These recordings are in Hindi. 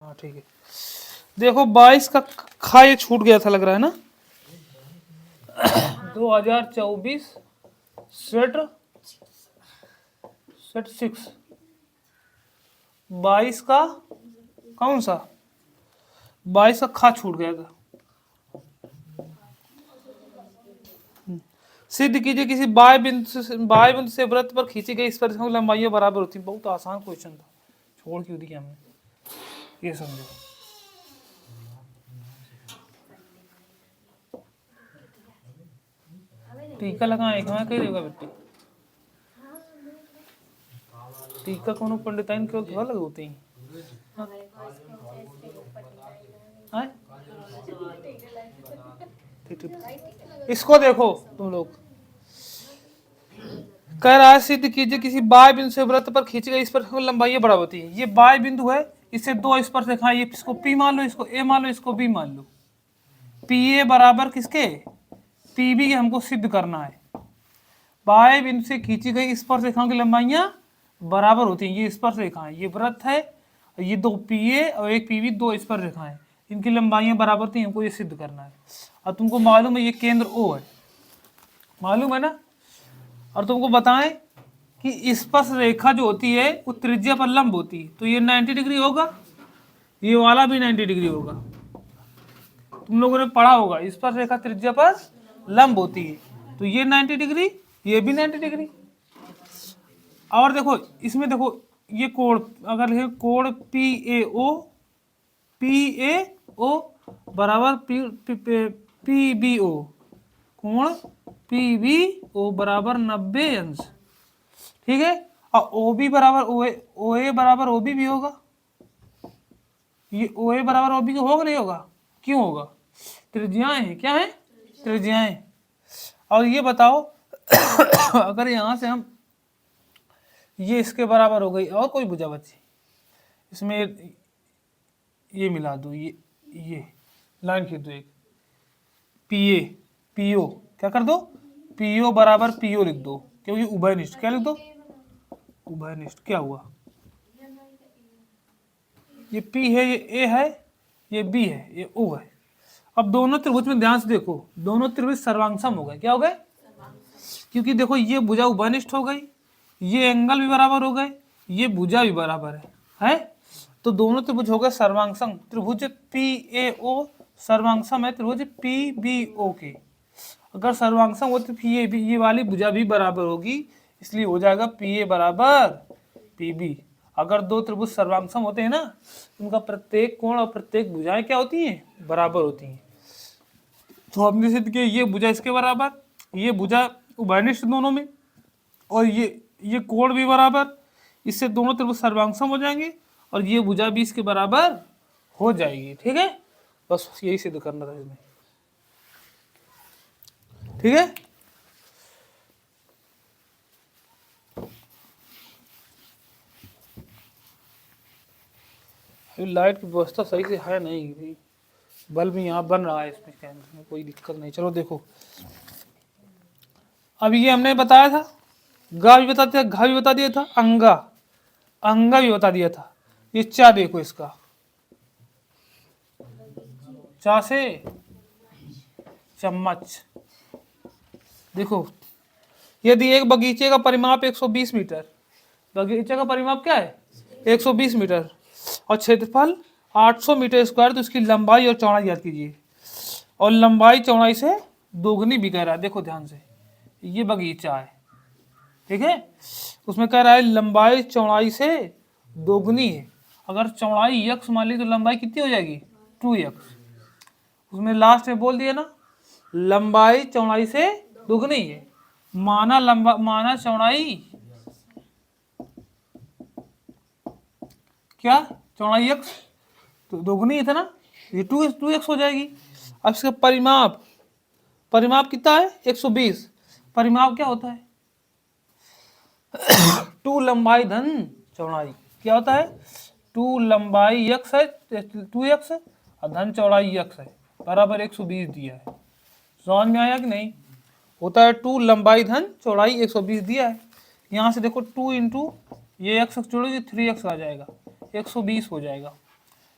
हाँ ठीक है। देखो 22 का खा ये छूट गया था लग रहा है ना। 2024 सेट सेट 6 22 का कौन सा 22 का खा छूट गया था। सिद्ध कीजिए किसी बाह्य बिंदु से वृत्त पर खींची गई स्पर्शरेखा की लंबाइयां बराबर होती। बहुत आसान क्वेश्चन था, छोड़ क्यों दिया हमने, ये समझो। टीका लगाए कहाँ कह देगा बेटी, टीका कौन पंडिताइन केवल थोड़ा लगे होते हैं। इसको देखो तुम लोग, कह रहा है सिद्ध कीजिए किसी बाह्य बिंदु से वृत्त पर खींची गई स्पर्शरेखा की लंबाइयां बराबर होती है। ये बाह्य बिंदु है, इससे दो स्पर्शरेखाएं, ये इसको पी मान लो, इसको ए मान लो, इसको बी मान लो। पी ए बराबर किसके, पी बी के हमको सिद्ध करना है। बाह्य बिंदु से खींची गई स्पर्शरेखाओं की लंबाइयां बराबर होती हैं। ये स्पर्शरेखाएं, ये वृत्त है, ये दो पी ए और एक पी बी, दो स्पर्शरेखाएं, इनकी लंबाइयां बराबर थी, हमको ये सिद्ध करना है। और तुमको मालूम है ये केंद्र ओ है, मालूम है ना। और तुमको बताएं कि स्पर्श रेखा जो होती है वो त्रिज्या पर लंब होती है, तो ये 90 डिग्री होगा, ये वाला भी 90 डिग्री होगा। तुम लोगों ने पढ़ा होगा स्पर्श रेखा त्रिज्या पर लंब होती है, तो ये 90 डिग्री, ये भी 90 डिग्री। और देखो इसमें देखो ये कोण, अगर है कोण पी ए ओ बराबर पी बी ओ, कोण पी बी ओ बराबर 90 अंश, ठीक है। और ओ बी बराबर ओ ए बराबर ओ बी भी होगा। ये ओ ए बराबर ओ बी होगा नहीं होगा, क्यों होगा, त्रिज्याएं हैं, क्या है, त्रिज्याएं। और ये बताओ अगर यहां से हम ये इसके बराबर हो गई, और कोई भुजा बची, इसमें ये मिला दो, ये लाइन खींच दो, एक पी ए पी ओ, क्या कर दो, पी ओ बराबर पी ओ लिख दो, क्योंकि उभयनिष्ठ, क्या लिख दो, उभयनिष्ठ। क्या हुआ, ये पी है, ये ए है, ये बी है, ये ओ है। अब दोनों त्रिभुज में ध्यान से देखो, दोनों त्रिभुज सर्वांगसम हो गए, क्या हो गए, क्योंकि देखो ये भुजा उभयनिष्ठ हो गई, ये एंगल भी बराबर हो गए, ये भुजा भी बराबर है? तो दोनों त्रिभुज हो गए सर्वांगसम। त्रिभुज पी ए ओ सर्वांगसम है त्रिभुज पी बी ओ के। अगर सर्वांगसम हो तो ये वाली भुजा भी बराबर होगी, इसलिए हो जाएगा पी ए बराबर पी बी। अगर दो त्रिभुज सर्वांगसम होते हैं ना, उनका प्रत्येक कोण और प्रत्येक भुजाएं क्या होती हैं, बराबर होती हैं। तो हमने सिद्ध किया ये भुजा इसके बराबर, ये भुजा उभयनिष्ठ दोनों में, और ये कोण भी बराबर, इससे दोनों त्रिभुज सर्वांगसम हो जाएंगे, और ये भुजा भी इसके बराबर हो जाएगी, ठीक है। बस यही सिद्ध करना था इसमें, ठीक है। लाइट की व्यवस्था सही से है नहीं, बल्ब भी यहाँ बन रहा है इसमें, कैमरे में कोई दिक्कत नहीं। चलो देखो, अब ये हमने बताया था, गा भी बता दिया, घा भी बता दिया था, अंगा भी बता दिया था। ये चा देखो, इसका चा से चम्मच। देखो यदि एक बगीचे का परिमाप 120 मीटर, बगीचे का परिमाप क्या है 120 मीटर, और क्षेत्रफल 800 मीटर स्क्वायर, तो इसकी लंबाई और चौड़ाई याद कीजिए। और लंबाई चौड़ाई से दोगुनी भी कह रहा है, देखो ध्यान से, ये बगीचा है, ठीक है, उसमें कह रहा है लंबाई चौड़ाई से दोगुनी है। अगर चौड़ाई यक्स मान ली तो लंबाई कितनी हो जाएगी 2x। उसमें लास्ट में बोल दिया ना, लंबाई चौड़ाई से दोगुनी है, माना चौड़ाई क्या, चौड़ाई x तो दोगुनी है था ना, ये 2x हो जाएगी। अब इसका परिमाप कितना है 120, परिमाप क्या होता है 2 लंबाई धन चौड़ाई, क्या होता है 2 लंबाई x है 2x और धन चौड़ाई x है, बराबर 120 दिया है। समझ में आया कि नहीं, होता है 2 लंबाई धन चौड़ाई 120 दिया है। यहाँ से देखो 2 इंटू ये x जोड़ोगे 3x आ जाएगा, 120 हो जाएगा।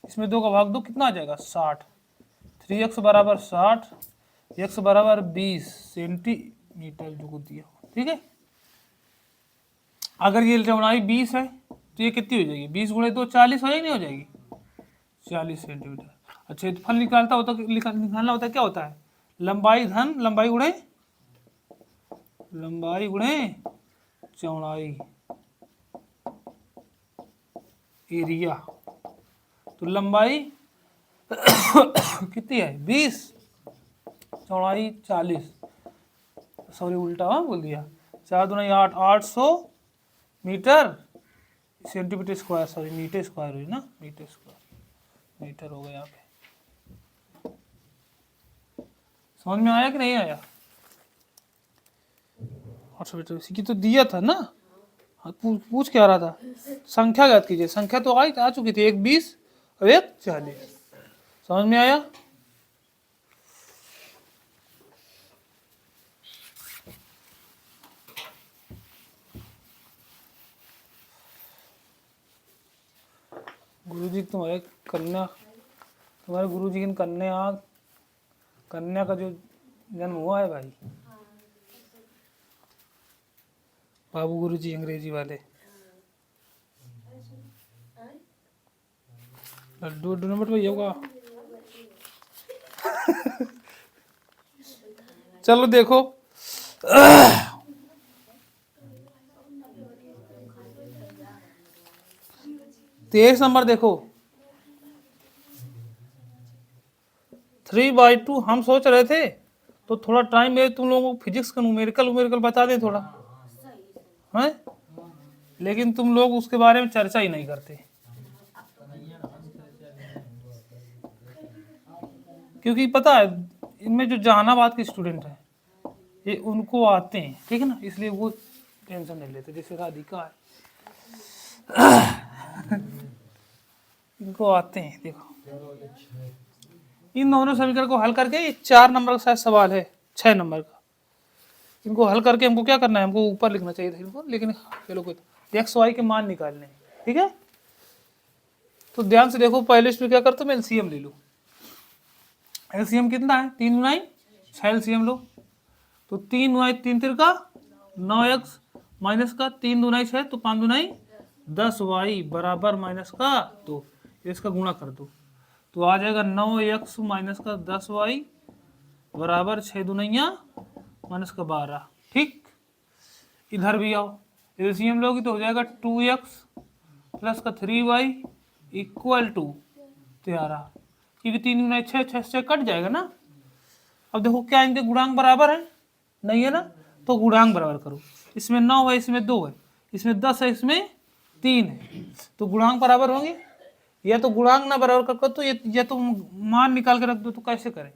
इसमें 2 का भाग दो, कितना आ जाएगा 60। 3x बराबर 60, x बराबर 20 सेंटीमीटर जो को दिया, ठीक है। अगर ये चौड़ाई 20 है तो ये कितनी हो जाएगी, 20 गुणे 2 40 हो जाएगी, नहीं हो जाएगी 40 सेंटीमीटर। अच्छा ये फल निकालना होता है क्या होता है, लंबाई धन लंबाई गुणे चौड़ाई एरिया। तो लंबाई कितनी है 20, चौड़ाई 40, सॉरी उल्टा बोल दिया, 4 दूना 8, 800 metre centimetre square, sorry metre square हुई ना, मीटर स्क्वायर, मीटर हो गया यहाँ पे। समझ में आया कि नहीं आया। अच्छा बेटा इसी की तो दिया था ना, हाँ पूछ क्या रहा था, संख्या ज्ञात कीजिए। संख्या तो आ चुकी थी, एक 20 और एक 40। समझ में आया। गुरुजी तुम्हारे गुरुजी की कन्या का जो जन्म हुआ है भाई, बाबू गुरुजी अंग्रेजी वाले, लड्डू वड्डू नंबर भैया होगा। चलो देखो तेईस नंबर देखो, 3/2 हम सोच रहे थे तो थोड़ा टाइम में तुम लोगों को फिजिक्स का न्यूमेरिकल बता दें थोड़ा है, लेकिन तुम लोग उसके बारे में चर्चा ही नहीं करते, क्योंकि पता है इनमें जो जहानाबाद के स्टूडेंट हैं ये उनको आते हैं, ठीक है ना, इसलिए वो टेंशन नहीं लेते। जैसे राधिका है इनको आते हैं। देखो इन दोनों समीकरण को हल करके, ये 4 नंबर का शायद सवाल है, 6 नंबर का, इनको हल करके हमको क्या करना है, हमको ऊपर लिखना चाहिए था इनको, लेकिन चलो कोई एक्स वाई के मान निकालने हैं, ठीक है। तो ध्यान से देखो, पहले इसमें क्या करते हो, मैं एलसीएम ले लो। एलसीएम कितना है 3 9, 6 एलसीएम लो, तो 3 9 3 तिरका 9x माइनस का 3 दूनाई 6, तो 5 दूनाई 10y बराबर माइनस का 2, इसका गुणा कर दो तो आ जाएगा 9x माइनस का 10y बराबर 6 दूनैया माइनस का 12। ठीक, इधर भी आओ, एलसीएम लोगी तो हो जाएगा 2x प्लस का 3y इक्वल टू 13, क्योंकि 3 गुना 6, 6 से कट जाएगा ना। अब देखो क्या इनके गुणांक बराबर है, नहीं है ना, तो गुणांक बराबर करो, इसमें 9 है, इसमें 2 है, इसमें 10 है, इसमें 3 है, तो गुणांक बराबर होंगे। या तो गुणांक ना बराबर कर तो या तो मान निकाल के रख दो, तो कैसे करें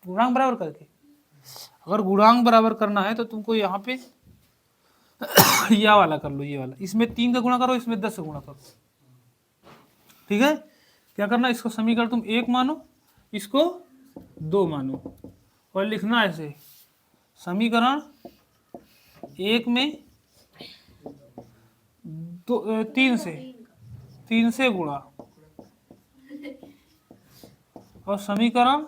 गुणांक बराबर करके। अगर गुणांक बराबर करना है तो तुमको यहाँ पे या वाला कर लो, ये वाला, इसमें 3 का गुणा करो, इसमें 10 का गुणा करो, ठीक है। क्या करना, इसको समीकरण तुम 1 मानो, इसको 2 मानो, और लिखना ऐसे, समीकरण 1 में 3 से गुणा, और समीकरण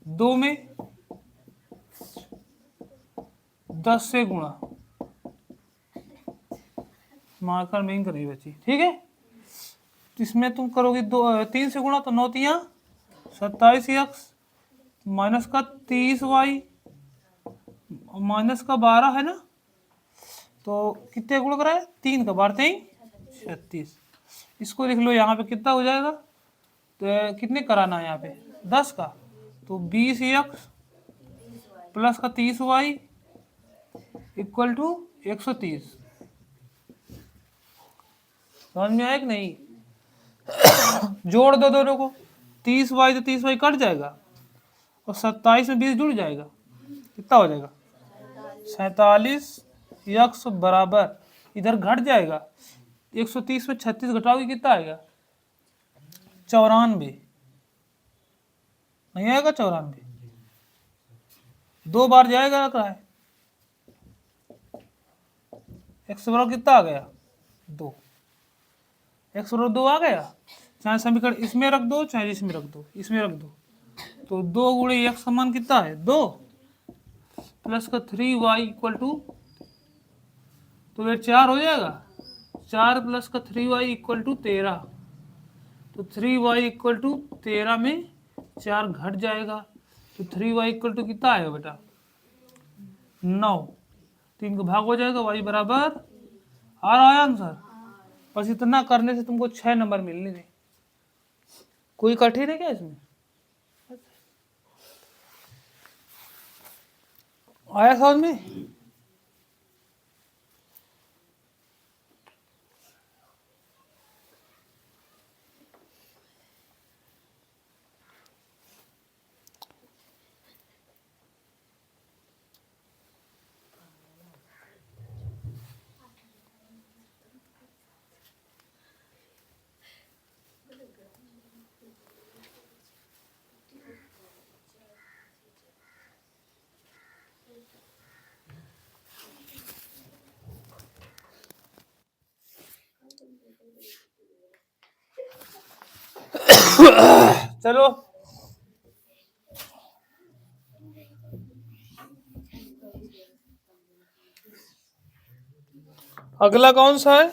2 में 10 से गुणा, मार्कर में करी बची, ठीक है। इसमें तुम करोगे 3 से गुणा, तो 9 तिया 27x माइनस का 30y माइनस का 12 है ना, तो कितने गुणा करा है, 3 का 12 36, इसको लिख लो यहाँ पे कितना हो जाएगा, तो कितने कराना है यहाँ पे 10 का, तो 20x प्लस का 30y इक्वल टू 130। समझ में आया कि नहीं। जोड़ दो दोनों को, 30y तो 30y कट जाएगा, और 27 में 20 जुड़ जाएगा, कितना हो जाएगा 47x बराबर, इधर घट जाएगा, 130 में 36 घटाओगे कितना आएगा 94, नहीं आएगा 94, 2 बार जाएगा, क्या है x बराबर कितना आ गया 2, x बराबर 2 आ गया, चाहे समीकरण इसमें रख दो चाहे इसमें रख दो, इसमें रख दो। तो 2 गुणे x समान कितना है 2 प्लस का 3y इक्वल टू, तो ये 4 हो जाएगा। 4 प्लस का 3y इक्वल टू 13। तो 3y इक्वल टू 13 में 4 घट जाएगा। तो 3y इक्वल टू कितना आएगा बेटा 9। 3 का भाग हो जाएगा, y बराबर आ रहा है आंसर। बस इतना करने से तुमको 6 नंबर मिलने थे। कोई कठिन है क्या इसमें? आया समझ में? चलो अगला कौन सा है?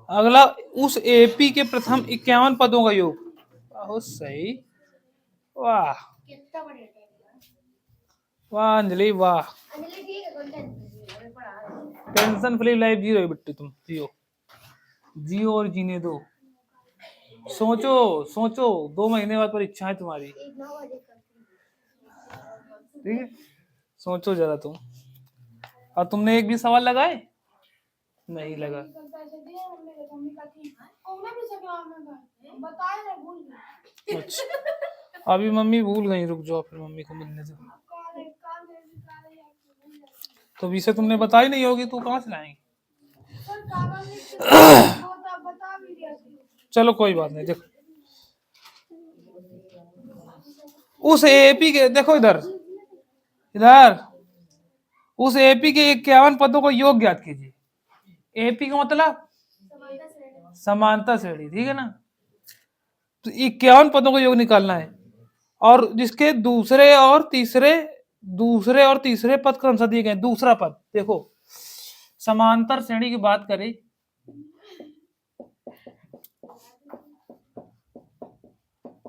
अगला उस एपी के प्रथम 51 पदों का योग। बहुत सही, वाह वाह अंजलि वाह। टेंशन फ्री लाइफ जियो है बिट्टू, तुम जियो जियो और जीने दो। सोचो सोचो, 2 महीने बाद परीक्षा है तुम्हारी, ठीक है? सोचो जरा तुम। और तुमने एक भी सवाल लगाए? नहीं लगा। अच्छा अभी मम्मी भूल गई, रुक जाओ फिर मम्मी को मिलने दो। तो विषय तुमने बताई नहीं होगी तो कहाँ से लाएंगे? चलो कोई बात नहीं। देखो उस एपी के, देखो इधर इधर, उस एपी के 51 पदों को योग ज्ञात कीजिए। एपी का मतलब समांतर श्रेणी, ठीक है ना? तो 51 पदों को योग निकालना है, और जिसके दूसरे और तीसरे पद कौन सा दिए गए? दूसरा पद। देखो समांतर श्रेणी की बात करें,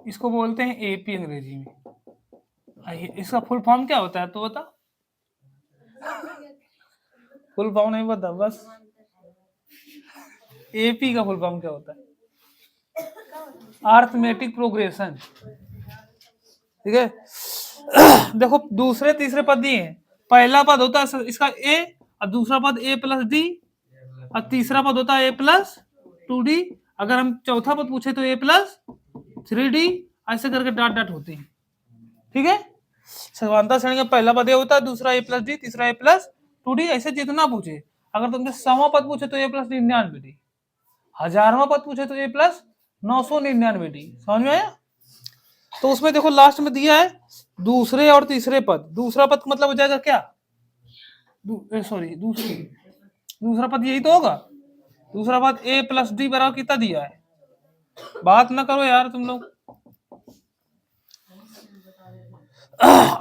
इसको बोलते हैं एपी अंग्रेजी में। इसका फुल फॉर्म क्या होता है तो बता? फुल फॉर्म नहीं बता, बस एपी का फुल फॉर्म क्या होता है? अर्थमेटिक प्रोग्रेशन, ठीक है? देखो दूसरे तीसरे पद दिए हैं। पहला पद होता है इसका ए, और दूसरा पद ए प्लस डी, और तीसरा पद होता है ए प्लस 2d। अगर हम चौथा पद पूछे तो ए प्लस 3d, ऐसे करके डॉट डॉट होते हैं, ठीक है? समांतर श्रेणी का पहला पद ए होता है, दूसरा ए प्लस डी, तीसरा ए प्लस 2d, ऐसे जितना पूछे। अगर तुमसे 100वां पद पूछे तो ए प्लस 99d, 1000वां पद पूछे तो ए प्लस 999d। समझ में आया? तो उसमें देखो लास्ट में दिया है दूसरे और तीसरे पद। दूसरा पद मतलब हो जाएगा क्या? सॉरी दूसरा पद यही तो होगा। दूसरा पद ए प्लस डी बराबर कितना दिया है? बात ना करो यार तुम लोग।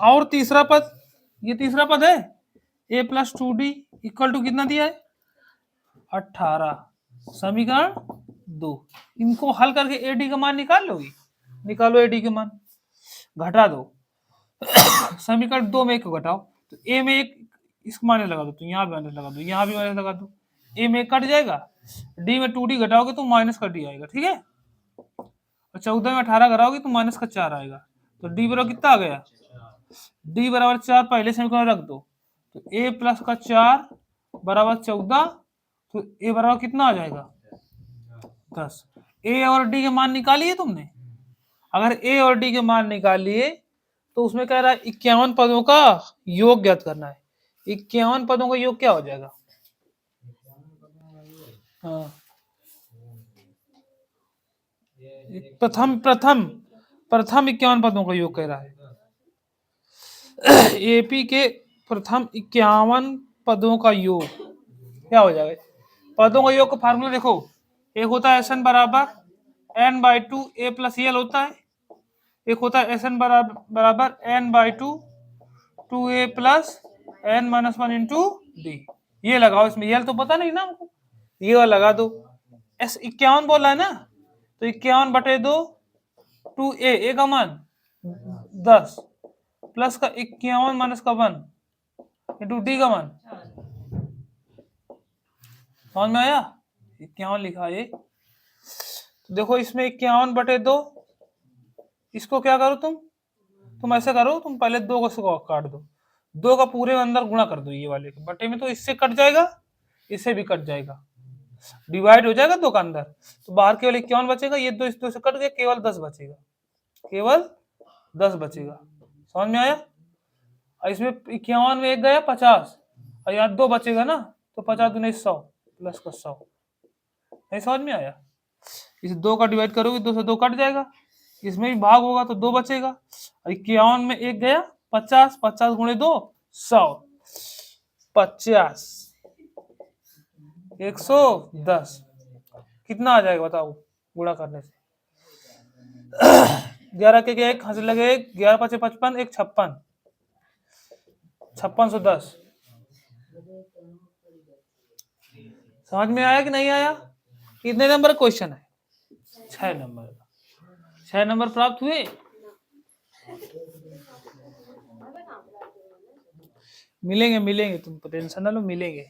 और तीसरा पद, ये तीसरा पद है ए प्लस 2d इक्वल टू कितना दिया है? 18। समीकरण 2। इनको हल करके एडी का मान निकाल लोगी? निकालो एडी के मान, घटा दो। समीकरण 2 में एक घटाओ तो ए में एक इसको माइनस लगा दो, तो यहाँ भी माइनस लगा दो, यहाँ भी माइनस लगा दो। ए में कट जाएगा, डी में 2d घटाओगे तो माइनस का डी आएगा, ठीक है? और 14 में 18 घटाओगे तो माइनस का 4 आएगा। तो डी बराबर कितना आ गया? डी बराबर 4 पहले समीकरण रख दो, तो ए प्लस का 4 बराबर 14। तो ए बराबर कितना आ जाएगा? 10। ए और डी के मान निकालिए तुमने। अगर ए और डी के मान निकाल लिए तो उसमें कह रहा है 51 पदों का योग ज्ञात करना है। 51 पदों का योग क्या हो जाएगा? हाँ प्रथम 51 पदों का योग कह रहा है। एपी के प्रथम 51 पदों का योग क्या हो जाएगा? पदों का योग का फार्मूला देखो, एक होता है SN बराबर n/2 a प्लस एल होता है, एक होता है SN बराबर n/2 2a plus n-1 into D. ये लगाओ, इसमें यल तो पता नहीं ना हमको, ये वाला लगा दो। S 51 बोला है ना, तो 51/2 2a, ए का मान 10 प्लस का 51 माइनस का 1 इंटू डी का मान। समझ में आया? 51 लिखा है। तो देखो इसमें 51/2, इसको क्या करो तुम ऐसे करो, तुम पहले 2 को काट दो, 2 का पूरे अंदर गुणा कर दो ये वाले के बटे में, तो इससे कट जाएगा, इससे भी कट जाएगा, डिवाइड हो जाएगा 2 का अंदर, तो बाहर केवल 51 बचेगा, ये 2 इस 2 से कट गए, केवल 10 बचेगा, केवल 10 बचेगा। समझ में आया? और इसमें 51 में 1 गया 50, और यहाँ 2 बचेगा ना, तो 50 दूनी 100 प्लस का 100। नहीं समझ में आया? इस 2 का डिवाइड करोगे 2 से 2 कट जाएगा, इसमें भी भाग होगा तो 2 बचेगा, और 51 में 1 गया 50, 50 गुणे 2 100, 50 110 कितना आ जाएगा बताओ गुणा करने से? 11 के 1 हंस लगे, 11 5 55, 1 56, 5610। समझ में आया कि नहीं आया? कितने नंबर क्वेश्चन है? 6 नंबर का। 6 नंबर प्राप्त हुए। मिलेंगे मिलेंगे, तुम टेंशन ना लो, मिलेंगे।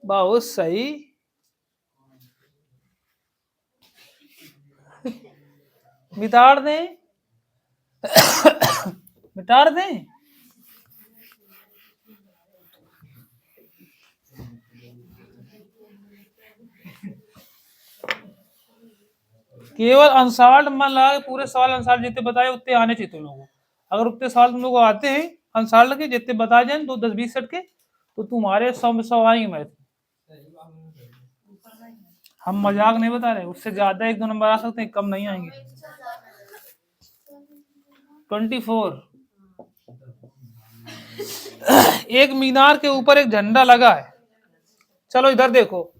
बहुत सही। मिटाड़ दें मिटाड़ दें। केवल अनसॉल्व मन लगा, पूरे सवाल अनसॉल्व जितने बताए उतने आने चाहिए तुम लोगों को। अगर उतने सवाल तुम लोग को आते हैं अनसॉल्व के, जितने बता जाए 2 10 20 सेट के, तो तुम्हारे 100 में 100 आएंगे मैथ। हम मजाक नहीं बता रहे, उससे ज्यादा 1 2 नंबर आ सकते हैं, कम नहीं आएंगे। 24। एक मीनार के ऊपर एक झंडा लगा है। चलो इधर देखो,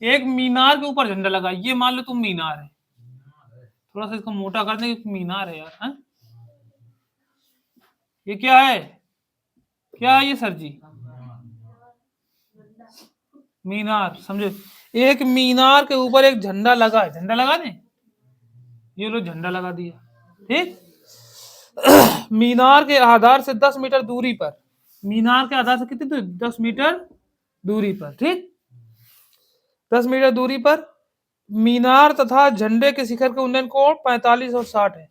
एक मीनार के ऊपर झंडा लगा, ये मान लो तुम मीनार है, थोड़ा सा इसको मोटा कर दें, मीनार है यार। है? ये क्या है? क्या है ये सर जी? मीनार समझो, एक मीनार के ऊपर एक झंडा लगा है, झंडा लगा दे, ये लो झंडा लगा दिया, ठीक। मीनार के आधार से 10 मीटर दूरी पर, मीनार के आधार से कितनी दूरी? 10 मीटर दूरी पर, ठीक। 10 मीटर दूरी पर मीनार तथा झंडे के शिखर के उन्नयन कोण 45 और 60 है।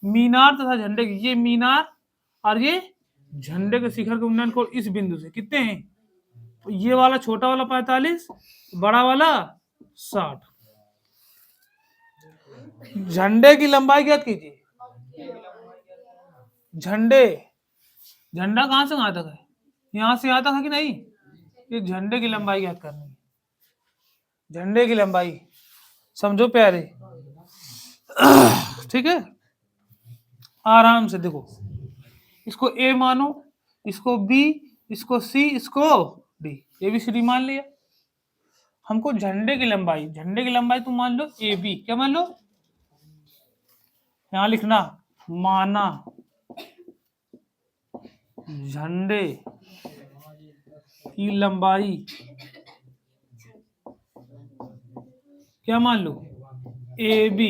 मीनार तथा झंडे की, ये मीनार और ये झंडे के शिखर के उन्नयन कोण इस बिंदु से कितने हैं? तो ये वाला छोटा वाला 45, बड़ा वाला 60। झंडे की लंबाई ज्ञात कीजिए। झंडा कहां से कहां तक है? यहां से यहां तक है कि नहीं? ये झंडे की लंबाई ज्ञात करनी है, झंडे की लंबाई, समझो प्यारे। ठीक है, आराम से देखो, इसको ए मानो, इसको बी, इसको सी, इसको D, A B C D मान लिया। हमको झंडे की लंबाई तुम मान लो ए बी, क्या मान लो? यहां लिखना, माना झंडे की लंबाई क्या मान लो? ए बी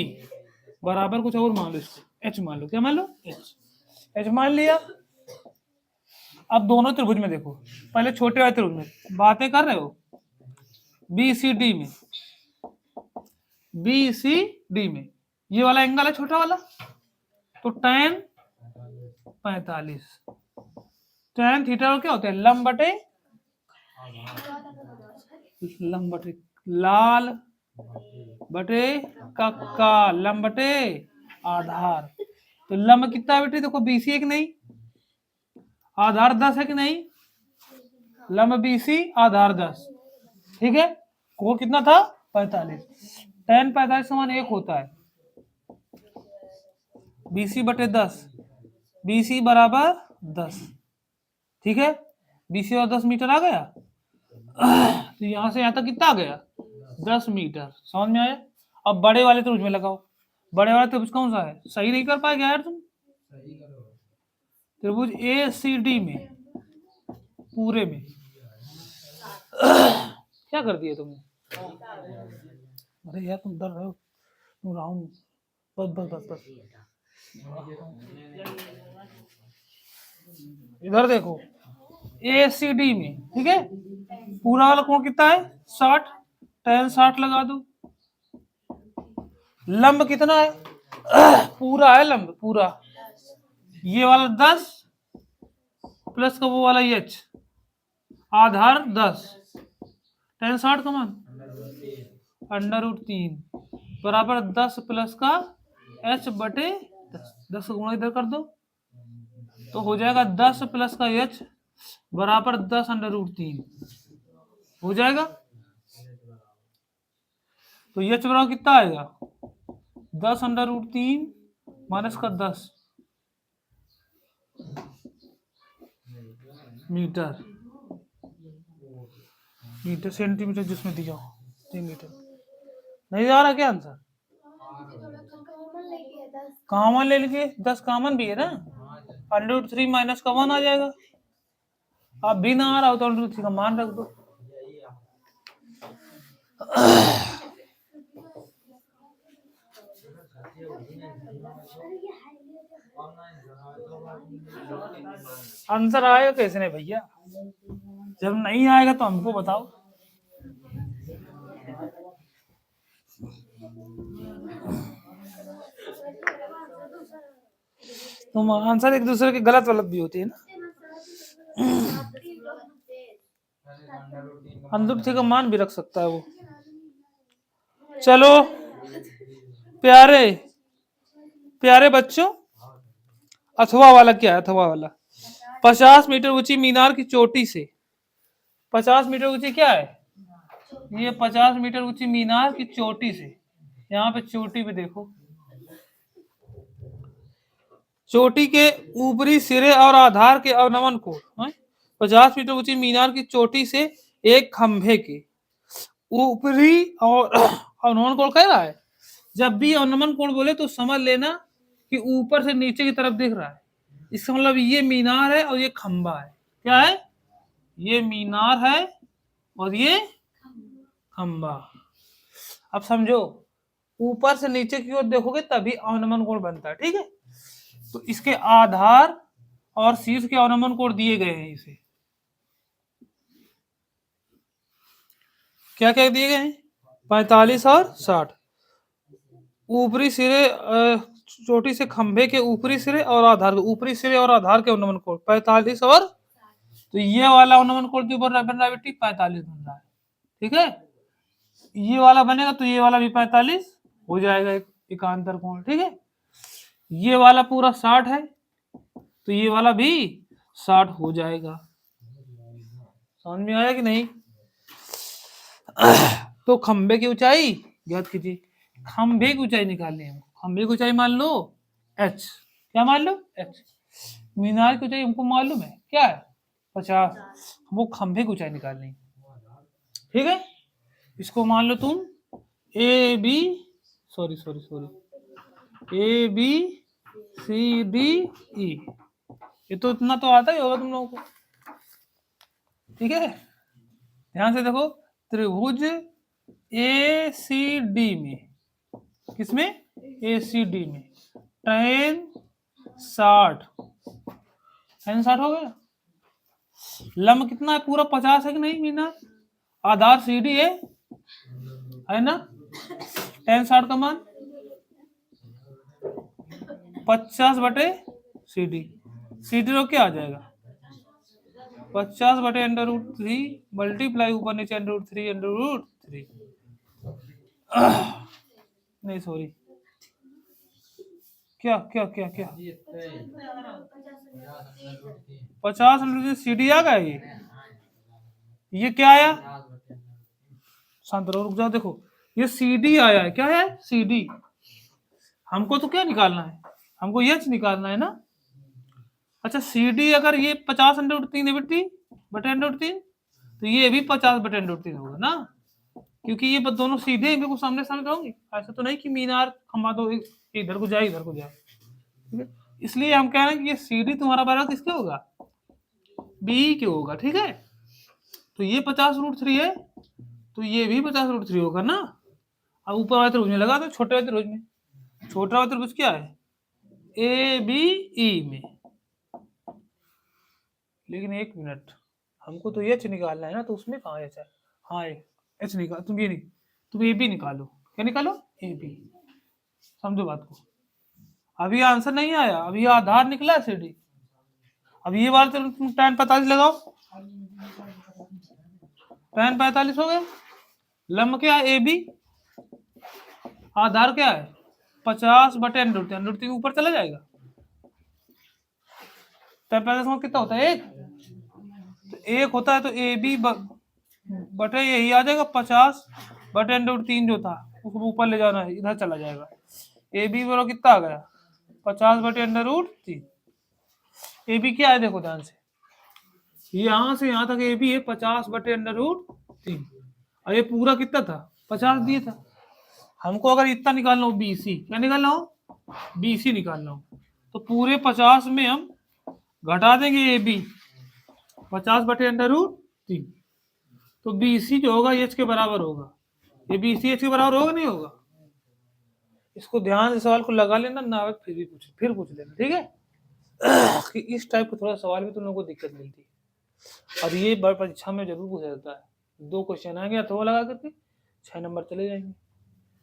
बराबर कुछ और मान लो, इसको एच मान लो, क्या मान लो? एच मान लिया। अब दोनों त्रिभुज में देखो, पहले छोटे वाले त्रिभुज में बातें कर रहे हो, बी सी डी में, बी सी डी में ये वाला एंगल है छोटा वाला, तो tan 45, tan थीटा क्या होता है? लंब बटे लाल बटे कक्का, लंब बटे आधार। तो लंब कितना है बेटे? देखो बीसी है कि नहीं, आधार 10 है कि नहीं, लंब बीसी आधार 10, ठीक है। कोण कितना था? 45। tan 45 समान 1 होता है, बीसी बटे 10, बीसी बराबर 10, ठीक है। बी से और 10 मीटर आ गया। तो यहाँ से यहाँ तक कितना आ गया 10 मीटर। समझ में आया। अब बड़े वाले त्रिभुज में लगाओ। बड़े वाला त्रिभुज कौन सा है? सही नहीं कर पाएगा यार तुम। त्रिभुज ए सी डी में पूरे में क्या कर दिया तुमने? अरे यार तुम डर रहे हो। तुम राउंड बस बस बस बस। इधर देखो ए सी डी में, ठीक है, पूरा वाला कोण कितना है 60, tan 60 लगा दो। लंब कितना है? पूरा है लंब पूरा, ये वाला 10 प्लस का वो वाला h, आधार 10, tan 60 का मान √3 बराबर 10 प्लस का h बटे 10 गुणा इधर कर दो तो हो जाएगा 10 प्लस का h बराबर 10 √3 हो जाएगा। तो h बराबर कितना आएगा 10 √3 माइनस का 10 मीटर, मीटर सेंटीमीटर जिसमें दिया हो 3 मीटर। नहीं आ रहा क्या आंसर? कॉमन ले लीजिए, 10 कॉमन भी है ना, √3 माइनस का 1 आ जाएगा। अब भी ना आ रहा हो तो √3 का मान रख दो। आंसर आएगा कैसे नहीं भैया? जब नहीं आएगा तो हमको बताओ। तुम आंसर एक दूसरे के गलत वलत भी होती है ना। √3 का मान भी रख सकता है वो। चलो प्यारे प्यारे बच्चों, अथवा वाला क्या है? अथवा वाला 50 मीटर ऊंची मीनार की चोटी से, 50 मीटर ऊंची क्या है ये? 50 मीटर ऊंची मीनार की चोटी से, यहाँ पे चोटी पे देखो, चोटी के ऊपरी सिरे और आधार के अवनमन कोण 50 मीटर ऊंची मीनार की चोटी से एक खंभे के ऊपरी और अवनमन कोण कह रहा है। जब भी अवनमन कोण बोले तो समझ लेना कि ऊपर से नीचे की तरफ दिख रहा है। इसका मतलब ये मीनार है और ये खंभा है। क्या है? ये मीनार है और ये खंभा। अब समझो, ऊपर से नीचे की ओर देखोगे तभी अवनमन कोण बनता है, ठीक है। तो इसके आधार और शीर्ष के अवनमन कोण दिए गए हैं। इसे क्या क्या दिए गए हैं? 45 और 60। ऊपरी सिरे चोटी से खंभे के ऊपरी सिरे और आधार के ऊपरी सिरे और आधार के अवनमन कोण 45 और, तो ये वाला अवनमन कोण जो बन रहा है बेटी 45 बन रहा है, ठीक है। ये वाला बनेगा तो ये वाला भी 45 हो जाएगा, एकांतर कोण, ठीक है। ये वाला पूरा 60 है तो ये वाला भी 60 हो जाएगा। समझ में आया कि नहीं? तो खंबे की ऊंचाई ज्ञात कीजिए। खंबे की ऊंचाई निकालनी है। खंबे की ऊंचाई मान लो h, क्या मान लो h। मीनार की ऊंचाई हमको मालूम है क्या है 50, हमको खंबे की ऊंचाई निकालनी है, ठीक है। इसको मान लो तुम ए बी सी डी ई, ये तो इतना तो आता ही होगा तुम लोगों को, ठीक है। ध्यान से देखो, त्रिभुज ए सी डी में, किसमें? ए सी डी में tan 60 हो गया। लंब कितना है? पूरा 50 है कि नहीं मीनार? आधार सी डी है ना। tan 60 का मान 50 बटे सी डी। सी डी क्या आ जाएगा 50 बटे √3 मल्टीप्लाई ऊपर नीचे √3 नहीं सॉरी, क्या क्या क्या क्या 50 सी डी आ गया। ये क्या आया? शांत रहो, रुक जाओ। देखो ये सी डी आया है। क्या है? C D. हमको तो क्या निकालना है? हमको एच निकालना है ना। अच्छा सी डी अगर ये 50 √3 है बेटी बटे अंडर रूट 3, तो ये भी 50 बटे अंडर रूट 3 होगा ना, क्योंकि ये दोनों सीधे हैं, बिल्कुल सामने सामने होंगे। ऐसा तो नहीं कि मीनार खंबा तो इधर को जाए इधर को जाए, ठीक है। इसलिए हम कह रहे हैं कि ये सी डी तुम्हारा बराबर किसके होगा, बी के होगा, ठीक है। तो ये 50√3 है, तो ये भी 50√3 होगा ना। अब ऊपर वाले त्रिभुज में लगा दो, छोटे वाले त्रिभुज में। छोटा वाला त्रिभुज क्या है, ए बी ई में। लेकिन एक मिनट, हमको तो एच निकालना है ना, तो उसमें कहाँ एच है, हाँ एच निकाल, तुम ये नहीं, तुम ए बी निकालो। क्या निकालो, ए बी। समझो बात को, अभी आंसर नहीं आया, अभी आधार निकला सी डी। अब ये बार तुम tan 45 लगाओ, tan 45 हो गए। लंब क्या है, ए बी, आधार क्या है 50 बटे अंडर रूट 3, अंडर रूट 3 ऊपर चला जाएगा। tan 45 कितना होता है, एक, तो एक होता है, तो ए बी बटे यही आ जाएगा 50 बटे अंडर रूट 3 जो था उसको ऊपर ले जाना है, इधर चला जाएगा। ए बी बराबर कितना आ गया, 50 बटे अंडर रूट 3। ए बी क्या है देखो ध्यान से, यहां से यहां तक ए बी है 50 बटे अंडर रूट 3, और ये पूरा कितना था 50 दिया था। हमको अगर इतना निकालना हो बीसी, क्या निकालना हो, बीसी निकालना हो, तो पूरे 50 में हम घटा देंगे ए बी 50 बटे अंडर रूट 3, तो बीसी जो होगा एच के बराबर होगा। ये बीसी एच के बराबर होगा नहीं होगा, इसको ध्यान से सवाल को लगा लेना ना, फिर पूछ लेना, ठीक है। कि इस टाइप का थोड़ा सवाल भी तुम लोगों को दिक्कत मिलती है, और ये बड़ी परीक्षा में जरूर पूछा जाता है। 2 क्वेश्चन आएंगे अथवा लगा करके 6 नंबर चले जाएंगे,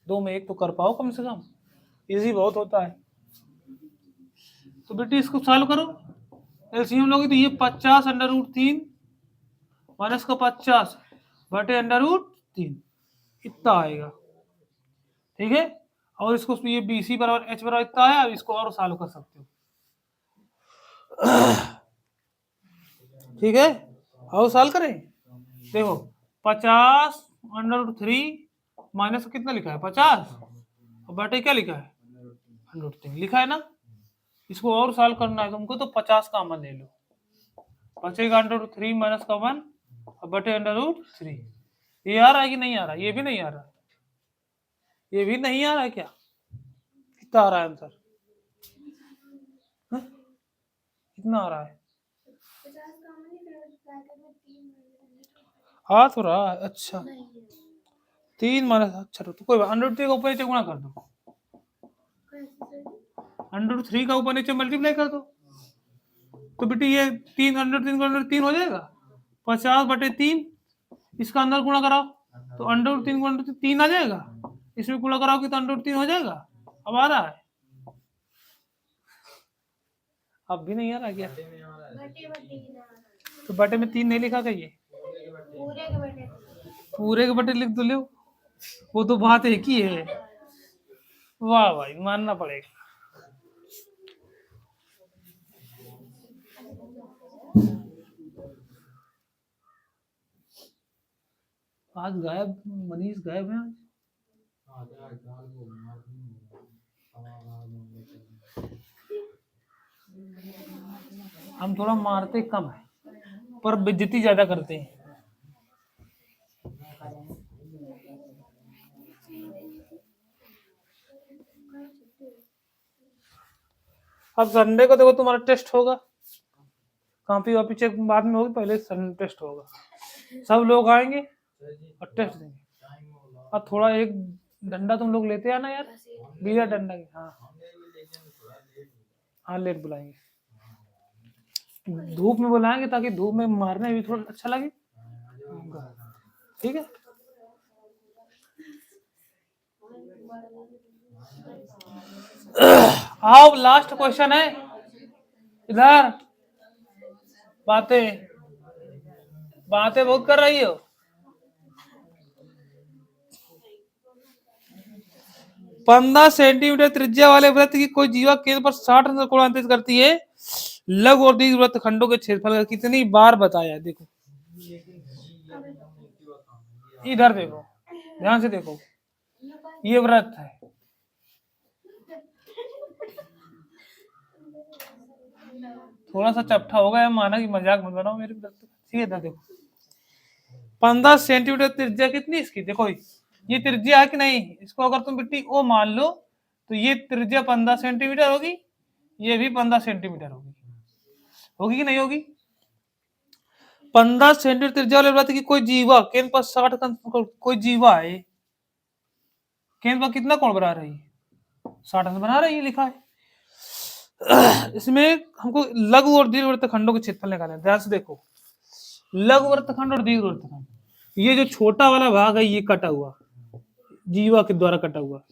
2 में 1 तो कर पाओ कम से कम, इजी बहुत होता है। तो बेटी इसको सॉल्व करो, एलसीएम लोगे तो ये 50 अंडर रूट 3 माइनस का 50 बटे अंडर रूट 3 इतना आएगा, ठीक है। और इसको ये बीसी बराबर एच बराबर इतना है, अब इसको और सॉल्व कर सकते हो, ठीक है। और सॉल्व करें, देखो 50 अंडर रूट 3 माइनस कितना लिखा है 50, और बटे क्या लिखा है अंडर रूट 3 लिखा है ना। इसको और सॉल्व करना है तुमको, तो 50 कॉमन ले लो, बचेगा अंडर रूट 3 माइनस का 1 और बटे अंडर रूट 3। ये आ रहा है कि नहीं आ रहा, ये भी नहीं आ रहा, ये भी नहीं आ रहा है, क्या कितना आ रहा है आंसर, कितना आ रहा है, आ तो रहा है, अच्छा 3 माइनस, अच्छा तो कोई बात, अंडर रूट 3 का ऊपर नीचे गुणा कर दो, अंडर रूट 3 का ऊपर नीचे मल्टीप्लाई कर दो, तो बेटी ये 3 अंडर 3 का अंडर 3 हो जाएगा 50 बटे 3, इसका अंदर गुणा कराओ तो अंडर रूट 3 को अंडर 3 आ जाएगा, इसमें गुणा कराओगे तो अंडर रूट 3 हो जाएगा। अब आ रहा है, अब भी नहीं आ रहा क्या, तो बटे में 3 नहीं लिखा क्या, ये पूरे के बटे लिख दो, लो वो तो बात एक ही है। वाह भाई, मानना पड़ेगा। आज गायब, मनीष गायब है आज। हम थोड़ा मारते कम है पर बेइज्जती ज्यादा करते हैं। अब संडे को देखो तुम्हारा टेस्ट होगा, कॉपी वापी चेक बाद में होगी, पहले संडे टेस्ट होगा, सब लोग आएंगे और टेस्ट देंगे। और थोड़ा एक डंडा तुम लोग लेते आना यार, बिना डंडा के, हाँ हाँ लेट बुलाएंगे, धूप में बुलाएंगे ताकि धूप में मारने में भी थोड़ा अच्छा लगे, ठीक है। आओ लास्ट क्वेश्चन है, इधर बातें बातें बहुत कर रही हो। 15 सेंटीमीटर त्रिज्या वाले वृत्त की कोई जीवा केंद्र पर 60 अंश कोण अंतरित करती है, लघु और दीर्घ वृत्त खंडों के क्षेत्रफल का कितनी बार बताया। देखो इधर देखो, ध्यान से देखो, ये वृत्त है, थोड़ा सा चपटा हो गया, माना कि मजाक मत बनाओ मेरे तरफ। ठीक है, देखो 15 सेंटीमीटर त्रिज्या कितनी इसकी, देखो ये त्रिज्या है कि नहीं, इसको अगर तुम बेटी ओ मान लो तो ये त्रिज्या 15 सेंटीमीटर होगी, ये भी 15 सेंटीमीटर होगी, होगी कि नहीं होगी। 15 सेंटीमीटर त्रिज्या वाले बात है कि कोई जीवा केंद्र पर 60 कोई जीवा है, केंद्र पर कितना कोण बना रही है, 60 अंश बना रही है, लिखा है। इसमें हमको लघु और दीर्घ वृत्तखंडों के क्षेत्रफल निकालना है। ध्यान से देखो, लघु वृत्तखंड और दीर्घ वृत्तखंड, ये जो छोटा वाला भाग है ये कटा हुआ, जीवा के द्वारा कटा हुआ,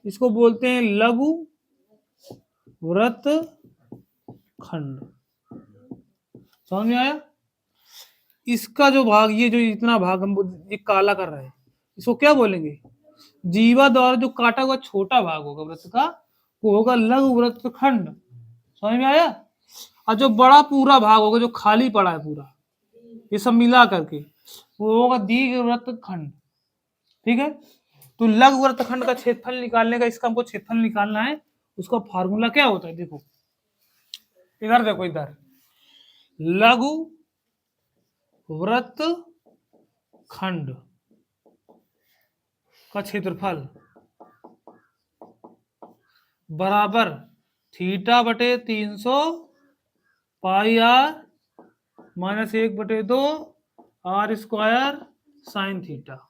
इसको बोलते हैं लघु वृत्तखंड। समझ में आया। इसका जो भाग, ये जो इतना भाग हम ये काला कर रहे हैं, इसको क्या बोलेंगे, जीवा द्वारा जो काटा हुआ छोटा भाग होगा वृत्त का, वो होगा लघु वृत्तखंड। समझ में आया। और जो बड़ा पूरा भाग होगा जो खाली पड़ा है पूरा, ये सब मिला करके, वो होगा दीर्घ वृत्तखंड। ठीक है, तो लघु वृत्तखंड का क्षेत्रफल निकालने का, इसका हमको क्षेत्रफल निकालना है, उसका फार्मूला क्या होता है, देखो इधर देखो, इधर लघु वृत्तखंड का क्षेत्रफल बराबर थीटा बटे 300 pi r minus 1/2 r square sine theta,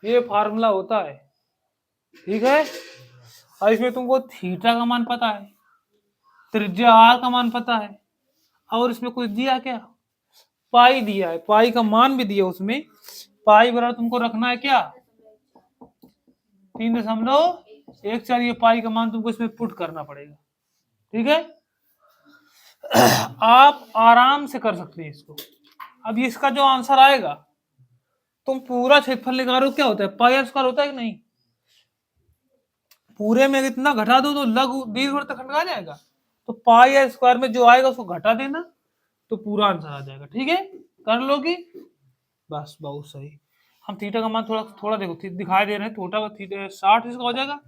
ये फार्मूला होता है। ठीक है, और इसमें तुमको थीटा का मान पता है, त्रिज्या आर का मान पता है, और इसमें कुछ दिया क्या, पाई दिया है, पाई का मान भी दिया उसमें। पाई बराबर तुमको रखना है क्या, 3.14, ये पाई का मान तुमको इसमें पुट करना पड़ेगा। ठीक है, आप आराम से कर सकते हैं इसको। अब इसका जो आंसर आएगा, तुम पूरा क्षेत्रफल निकालो, क्या होता है, पाई आर स्क्वायर होता है कि नहीं, पूरे में इतना घटा दो तो लघु दीर्घ वृत्तखंड आ जाएगा, तो पाई आर स्क्वायर में जो आएगा उसको घटा देना, तो पूरा आंसर आ जाएगा। ठीक है, कर लोगी, बस बहुत सही। हम थीटा का मान थोड़ा देखो, दिखाई दे रहे हैं, थोड़ा थीटा 60 इसका हो जाएगा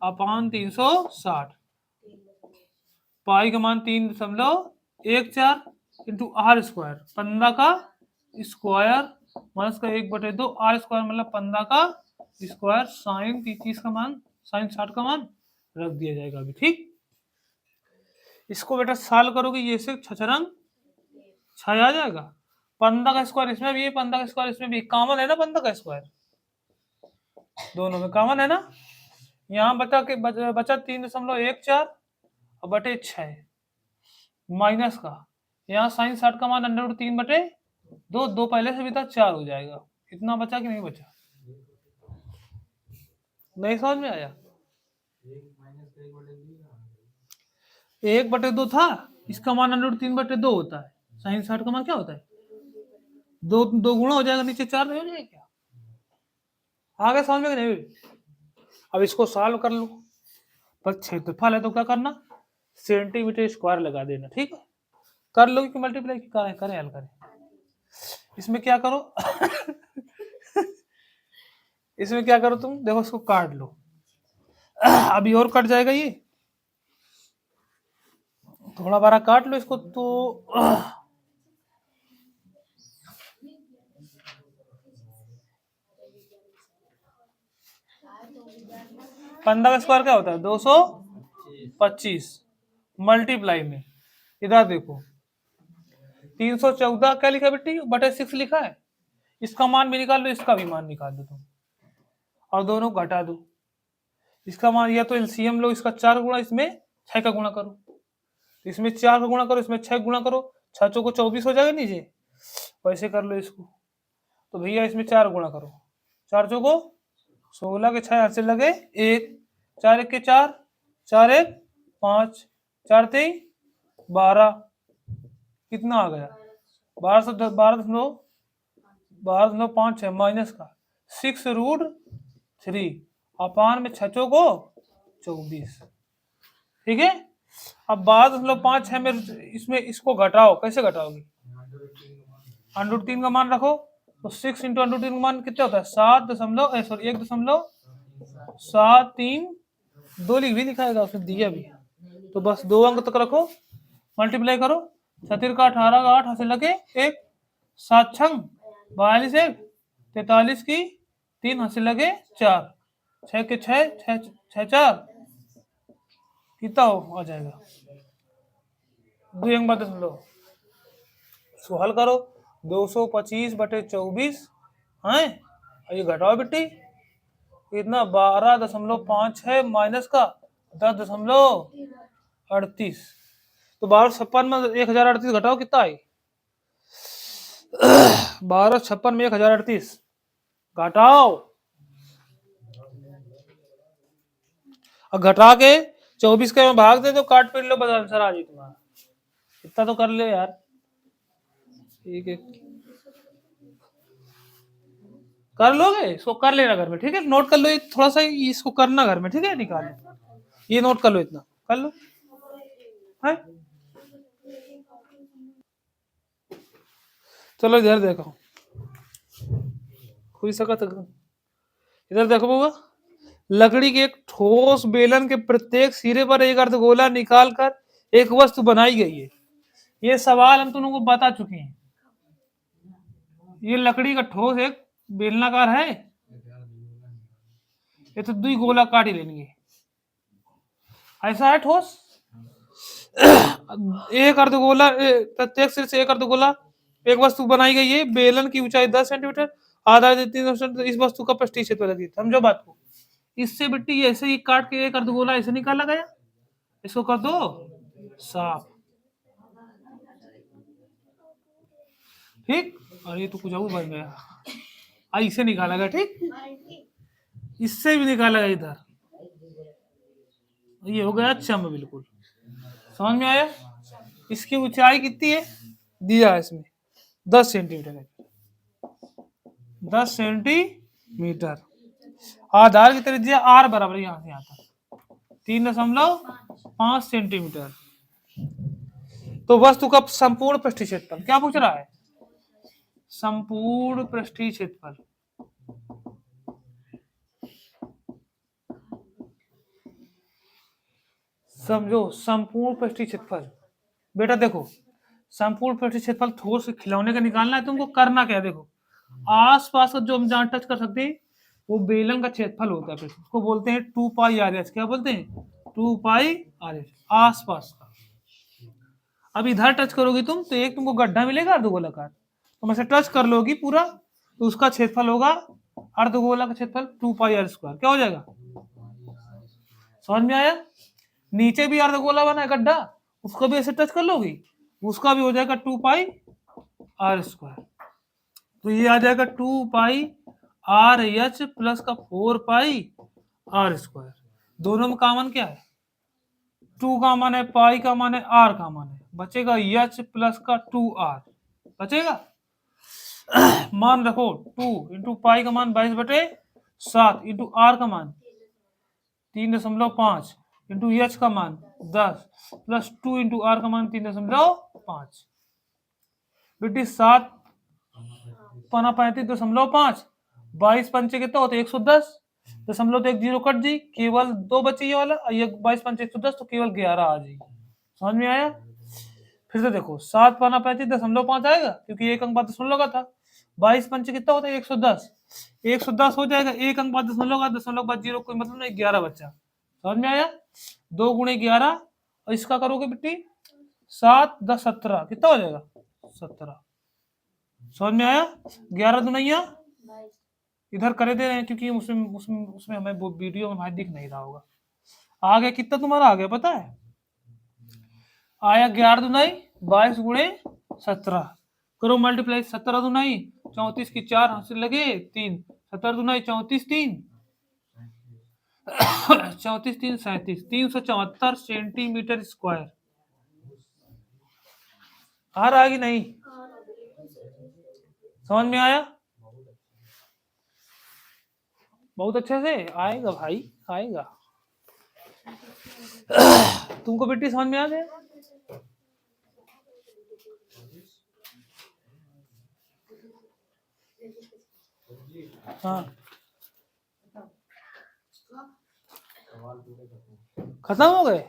अपान 360, पाई का मान 3.14 इंटू आर स्क्वायर, 15 का स्क्वायर माइनस का 1/2 आर स्क्वायर, मतलब 15 का स्क्वायर साइन 30 का मान, साइन 60 का मान रख दिया जाएगा अभी। ठीक, इसको बेटा साल करोगे, ये से 6 6 आ जाएगा, 15 का स्क्वायर इसमें भी है, 15 का स्क्वायर इसमें भी कॉमन है ना, 15 का स्क्वायर दोनों में कॉमन है ना। यहाँ बचा 3.14 और बटे 6 माइनस का, यहाँ साइन 60 का मान √3/2, 2 पहले से भी था, 4 हो जाएगा। इतना बचा कि नहीं बचा, नहीं समझ में आया। 1/2 था, इसका मान √3/2 होता है, साइन 60 का मान क्या होता है, 2 गुणा हो जाएगा, नीचे 4 नहीं हो जाएगा क्या, आगे समझ में नहीं। अब इसको सॉल्व कर लो, पर क्षेत्रफल है तो क्या करना, सेंटीमीटर स्क्वायर लगा देना। ठीक है, कर लो कि मल्टीप्लाई करें हल करें। इसमें क्या करो इसमें क्या करो तुम, देखो इसको काट लो, अभी और कट जाएगा ये, थोड़ा बारा काट लो इसको, तो 15 का स्क्वायर क्या होता है, 225 मल्टीप्लाई में, इधर देखो 314 क्या लिखा है बेटी, बटे 6 लिखा है, इसका मान भी निकाल लो, इसका भी मान निकाल दो तुम, और दोनों घटा दो। इसका मान या तो एलसीएम लो, इसका 4 गुणा, इसमें 6 का गुणा करो, इसमें 4 का गुणा करो, इसमें 6 गुणा करो, 6 चौको 24 हो जाएगा नीचे, वैसे कर लो इसको। तो भैया इसमें 4 गुणा करो, 4 चौको 16 के 6 से लगे 1, 4 1 के 4, 4 1 5, 4 3 12, कितना आ गया 12.5 माइनस का 6√3 अपान में 6 को 24। ठीक है, अब 12.56 में इसमें इसको घटाओ, कैसे घटाओगे, √3 का मान रखो, तो 6 इंटू √3 का मान कितना होता है, 1.73, 2 लिख भी दिखाएगा उसने दिया भी, तो बस 2 अंक तक रखो, मल्टीप्लाई करो, 36 का 18 का 8 हाथ से लगे 1, 7 छंग 42 1, 43 की 3 हाथ से लगे 4, 6 के 6 6 4 कितना आ जाएगा 2 इसको हल करो 225/24 है, ये घटाओ बेटी इतना 12.5 है माइनस का 10.38, तो 1256 में 1038 घटाओ कितना आई 1256 में 1038 घटाओ, और घटा के 24 के में भाग दे तो काट पीट लो, बस आंसर आ जाए तुम्हारा, इतना तो कर ले यार। ठीक है कर लोगे, इसको कर लेना घर में, ठीक है नोट कर लो, थोड़ा सा इसको करना घर में, ठीक है निकाल लो, ये नोट कर लो, इतना कर लो है। चलो इधर देखो, खुल सका तो इधर देखो बाबा, लकड़ी के एक ठोस बेलन के प्रत्येक सिरे पर एक अर्धगोला निकालकर एक वस्तु बनाई गई है। ये सवाल हम तुम को बता चुके हैं। ये लकड़ी का ठोस एक बेलनाकार है, ये तो दुई गोला काट ही लेंगे, ऐसा है ठोस एक अर्धगोला, प्रत्येक सिरे से एक अर्धगोला एक वस्तु बनाई गई है, बेलन की ऊंचाई 10 सेंटीमीटर, आधार 3 इस वस्तु का पृष्ठीय क्षेत्र लगी, समझो बात को। इससे बेटी ऐसे ही काट के एक अर्धगोला ऐसे निकाला गया, इसको कर दो साफ, ठीक, और ये तो कुछ और बन गया, ऐसे निकाला गया, ठीक, इससे भी निकाला गया इधर, ये हो गया चम बिल्कुल, समझ में आया। इसकी ऊंचाई कितनी है दिया है इसमें 10 सेंटीमीटर है, 10 सेंटीमीटर, आधार की त्रिज्या आर बराबर यहां से यहां तक 3.5 सेंटीमीटर, तो वस्तु का संपूर्ण पृष्ठीय क्षेत्रफल क्या पूछ रहा है, संपूर्ण पृष्ठीय क्षेत्रफल, समझो संपूर्ण पृष्ठीय क्षेत्रफल, बेटा देखो संपूर्ण पृष्ठीय क्षेत्रफल ठोस के खिलौने का निकालना है तुमको, करना क्या है देखो, आसपास का जो हम जहां टच कर सकते हैं वो बेलन का क्षेत्रफल होता है, उसको बोलते हैं 2 पाई आर एच, क्या बोलते हैं 2 पाई आर एच आसपास का। अब इधर टच करोगी तुम तो एक तुमको गड्ढा मिलेगा अर्धगोलाकार, तुम ऐसे टच कर लोगी पूरा तो उसका क्षेत्रफल होगा अर्धगोला का क्षेत्रफल 2 पाई आर स्क्वायर, क्या हो जाएगा, समझ में आया। नीचे भी अर्धगोला बना है गड्ढा, उसको भी ऐसे टच कर लोगी, उसका भी हो जाएगा 2 पाई आर स्क्वायर, तो ये आ जाएगा 2 पाई आर एच प्लस का 4 पाई आर स्क्वायर, दोनों में कॉमन क्या है 2 का मान है, पाई का मान है, आर का मान है, बचेगा एच प्लस का 2 आर बचेगा, मान रखो 2 इंटू पाई का मान 22/7 इंटू आर का मान 3.5 इंटू एच का मान 10 प्लस 2 इंटू आर का मान 3.5, बेटी 7 पना 35.5, 22 पंचे कितना होता है 110, 0.10 कट जी, केवल 2 बचे ये वाला, ये 22 पंचे 110 तो केवल 11 आ जाएगी, समझ में आया। फिर से देखो 7 पाना 35.5 आएगा क्योंकि एक अंक बाद दशमलव का था, 22 पंचे कितना होता है 110, 110 हो जाएगा, एक अंक बाद दशमलव का, दशमलव बाद 0 कोई मतलब नहीं, 11 बच्चा, समझ में आया। 2 गुणे 11 और इसका करोगे बेटी 7 10 17 कितना हो जाएगा 17, समझ में आया। 11 दुनिया इधर करे दे रहे हैं क्योंकि उसमें हमें वीडियो में हमारे दिख नहीं रहा होगा। आ गया कितना तुम्हारा आ गया पता है, आया 11 दुनाई 22 गुणे 17, करो मल्टीप्लाई, 17 दुनाई 34 की 4 हाथ से लगे 3, 17 दुनाई 34 3 34 3 37 374 सेंटीमीटर स्क्वायर, आ रहा है कि नहीं, समझ में आया, बहुत अच्छे से आएगा भाई आएगा, तुमको बेटी समझ में आ गया। हाँ खत्म हो गए।